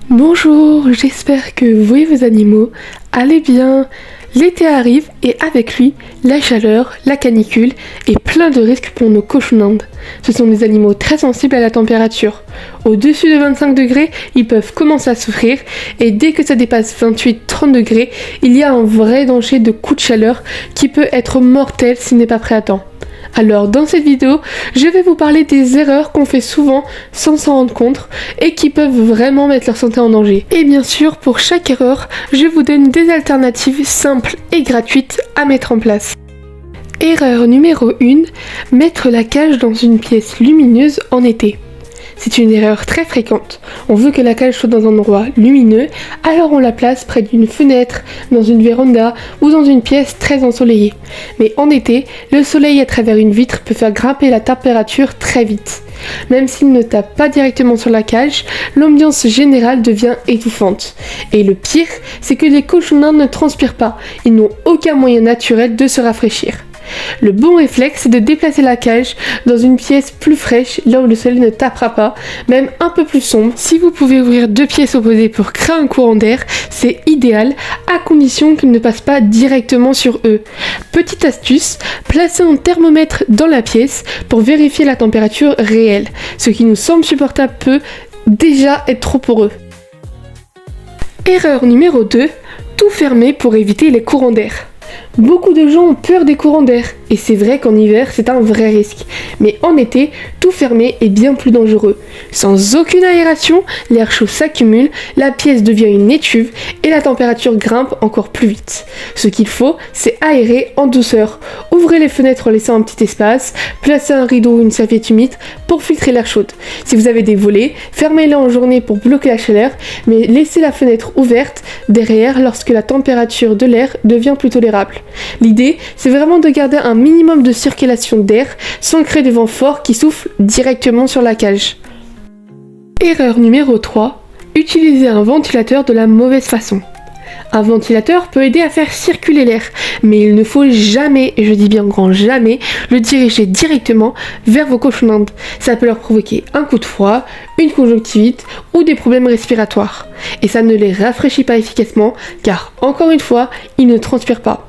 Bonjour, j'espère que vous et vos animaux allez bien. L'été arrive et avec lui, la chaleur, la canicule et plein de risques pour nos cochons d'Inde. Ce sont des animaux très sensibles à la température. Au-dessus de 25 degrés, ils peuvent commencer à souffrir et dès que ça dépasse 28-30 degrés, il y a un vrai danger de coup de chaleur qui peut être mortel s'il n'est pas prêt à temps. Alors dans cette vidéo, je vais vous parler des erreurs qu'on fait souvent sans s'en rendre compte et qui peuvent vraiment mettre leur santé en danger. Et bien sûr, pour chaque erreur, je vous donne des alternatives simples et gratuites à mettre en place. Erreur numéro 1, mettre la cage dans une pièce lumineuse en été. C'est une erreur très fréquente. On veut que la cage soit dans un endroit lumineux, alors on la place près d'une fenêtre, dans une véranda ou dans une pièce très ensoleillée. Mais en été, le soleil à travers une vitre peut faire grimper la température très vite. Même s'il ne tape pas directement sur la cage, l'ambiance générale devient étouffante. Et le pire, c'est que les cochons d'Inde ne transpirent pas. Ils n'ont aucun moyen naturel de se rafraîchir. Le bon réflexe, c'est de déplacer la cage dans une pièce plus fraîche, là où le soleil ne tapera pas, même un peu plus sombre. Si vous pouvez ouvrir deux pièces opposées pour créer un courant d'air, c'est idéal, à condition qu'il ne passe pas directement sur eux. Petite astuce, placez un thermomètre dans la pièce pour vérifier la température réelle. Ce qui nous semble supportable peut déjà être trop pour eux. Erreur numéro 2, tout fermer pour éviter les courants d'air. Beaucoup de gens ont peur des courants d'air, et c'est vrai qu'en hiver c'est un vrai risque. Mais en été, tout fermer est bien plus dangereux. Sans aucune aération, l'air chaud s'accumule, la pièce devient une étuve et la température grimpe encore plus vite. Ce qu'il faut, c'est aérer en douceur. Ouvrez les fenêtres en laissant un petit espace, placez un rideau ou une serviette humide pour filtrer l'air chaud. Si vous avez des volets, fermez-les en journée pour bloquer la chaleur, mais laissez la fenêtre ouverte derrière lorsque la température de l'air devient plus tolérable. L'idée, c'est vraiment de garder un minimum de circulation d'air sans créer de vent fort qui souffle directement sur la cage. Erreur numéro 3, utiliser un ventilateur de la mauvaise façon. Un ventilateur peut aider à faire circuler l'air, mais il ne faut jamais, et je dis bien grand jamais, le diriger directement vers vos cochons d'Inde. Ça peut leur provoquer un coup de froid, une conjonctivite ou des problèmes respiratoires. Et ça ne les rafraîchit pas efficacement, car encore une fois, ils ne transpirent pas.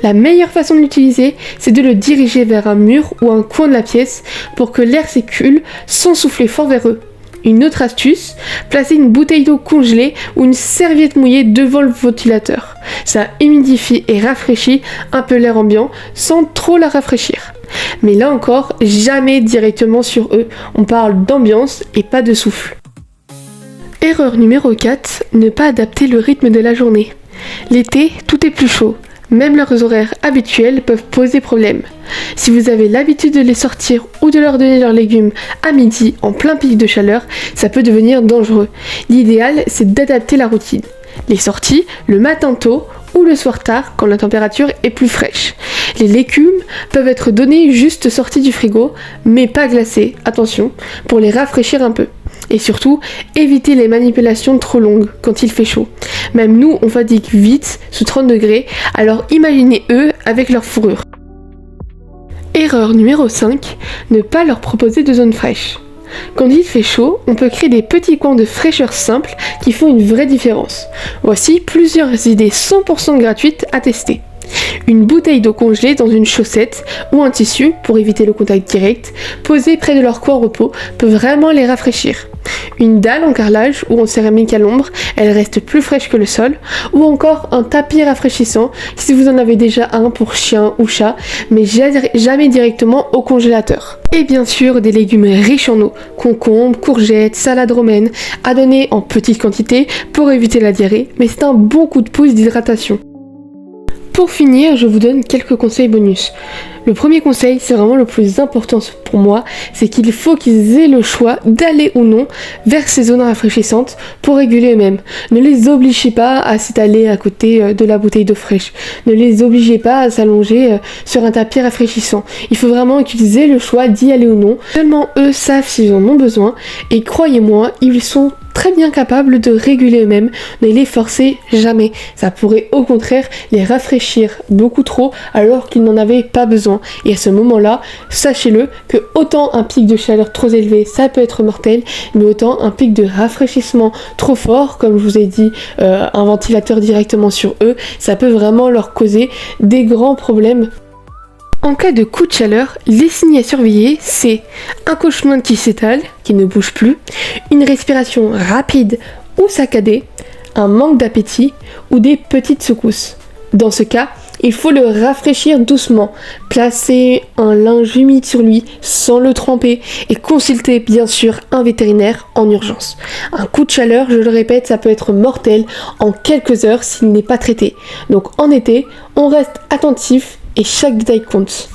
La meilleure façon de l'utiliser, c'est de le diriger vers un mur ou un coin de la pièce pour que l'air circule sans souffler fort vers eux. Une autre astuce, placez une bouteille d'eau congelée ou une serviette mouillée devant le ventilateur. Ça humidifie et rafraîchit un peu l'air ambiant sans trop la rafraîchir. Mais là encore, jamais directement sur eux. On parle d'ambiance et pas de souffle. Erreur numéro 4, ne pas adapter le rythme de la journée. L'été, tout est plus chaud. Même leurs horaires habituels peuvent poser problème. Si vous avez l'habitude de les sortir ou de leur donner leurs légumes à midi en plein pic de chaleur, ça peut devenir dangereux. L'idéal, c'est d'adapter la routine. Les sorties, le matin tôt ou le soir tard quand la température est plus fraîche. Les légumes peuvent être donnés juste sortis du frigo, mais pas glacés, attention, pour les rafraîchir un peu. Et surtout, évitez les manipulations trop longues quand il fait chaud. Même nous, on fatigue vite sous 30 degrés, alors imaginez eux avec leur fourrure. Erreur numéro 5, ne pas leur proposer de zone fraîche. Quand il fait chaud, on peut créer des petits coins de fraîcheur simples qui font une vraie différence. Voici plusieurs idées 100% gratuites à tester. Une bouteille d'eau congelée dans une chaussette ou un tissu pour éviter le contact direct, posée près de leur coin repos, peut vraiment les rafraîchir. Une dalle en carrelage ou en céramique à l'ombre, elle reste plus fraîche que le sol, ou encore un tapis rafraîchissant si vous en avez déjà un pour chien ou chat, mais jamais directement au congélateur. Et bien sûr des légumes riches en eau, concombres, courgettes, salade romaine, à donner en petite quantité pour éviter la diarrhée, mais c'est un bon coup de pouce d'hydratation. Pour finir, je vous donne quelques conseils bonus. Le premier conseil, c'est vraiment le plus important pour moi, c'est qu'il faut qu'ils aient le choix d'aller ou non vers ces zones rafraîchissantes pour réguler eux-mêmes. Ne les obligez pas à s'étaler à côté de la bouteille d'eau fraîche. Ne les obligez pas à s'allonger sur un tapis rafraîchissant. Il faut vraiment qu'ils aient le choix d'y aller ou non. Seulement eux savent s'ils en ont besoin et croyez-moi, ils sont très bien capables de réguler eux-mêmes. Ne les forcez jamais. Ça pourrait au contraire les rafraîchir beaucoup trop alors qu'ils n'en avaient pas besoin. besoin. Et à ce moment-là, sachez-le que autant un pic de chaleur trop élevé, ça peut être mortel, mais autant un pic de rafraîchissement trop fort, comme je vous ai dit, un ventilateur directement sur eux, ça peut vraiment leur causer des grands problèmes. En cas de coup de chaleur, les signes à surveiller, c'est un cauchemar qui s'étale, qui ne bouge plus, une respiration rapide ou saccadée, un manque d'appétit ou des petites secousses. Dans ce cas, il faut le rafraîchir doucement, placer un linge humide sur lui sans le tremper et consulter bien sûr un vétérinaire en urgence. Un coup de chaleur, je le répète, ça peut être mortel en quelques heures s'il n'est pas traité. Donc en été, on reste attentif et chaque détail compte.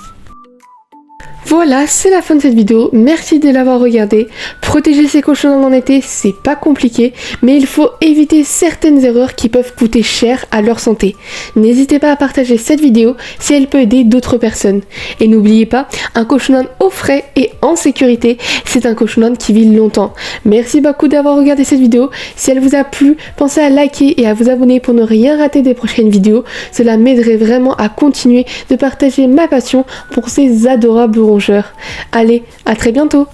Voilà, c'est la fin de cette vidéo, merci de l'avoir regardée. Protéger ses cochons en été, c'est pas compliqué, mais il faut éviter certaines erreurs qui peuvent coûter cher à leur santé. N'hésitez pas à partager cette vidéo si elle peut aider d'autres personnes. Et n'oubliez pas, un cochon au frais et en sécurité, c'est un cochon qui vit longtemps. Merci beaucoup d'avoir regardé cette vidéo. Si elle vous a plu, pensez à liker et à vous abonner pour ne rien rater des prochaines vidéos. Cela m'aiderait vraiment à continuer de partager ma passion pour ces adorables rongeurs. Allez, à très bientôt!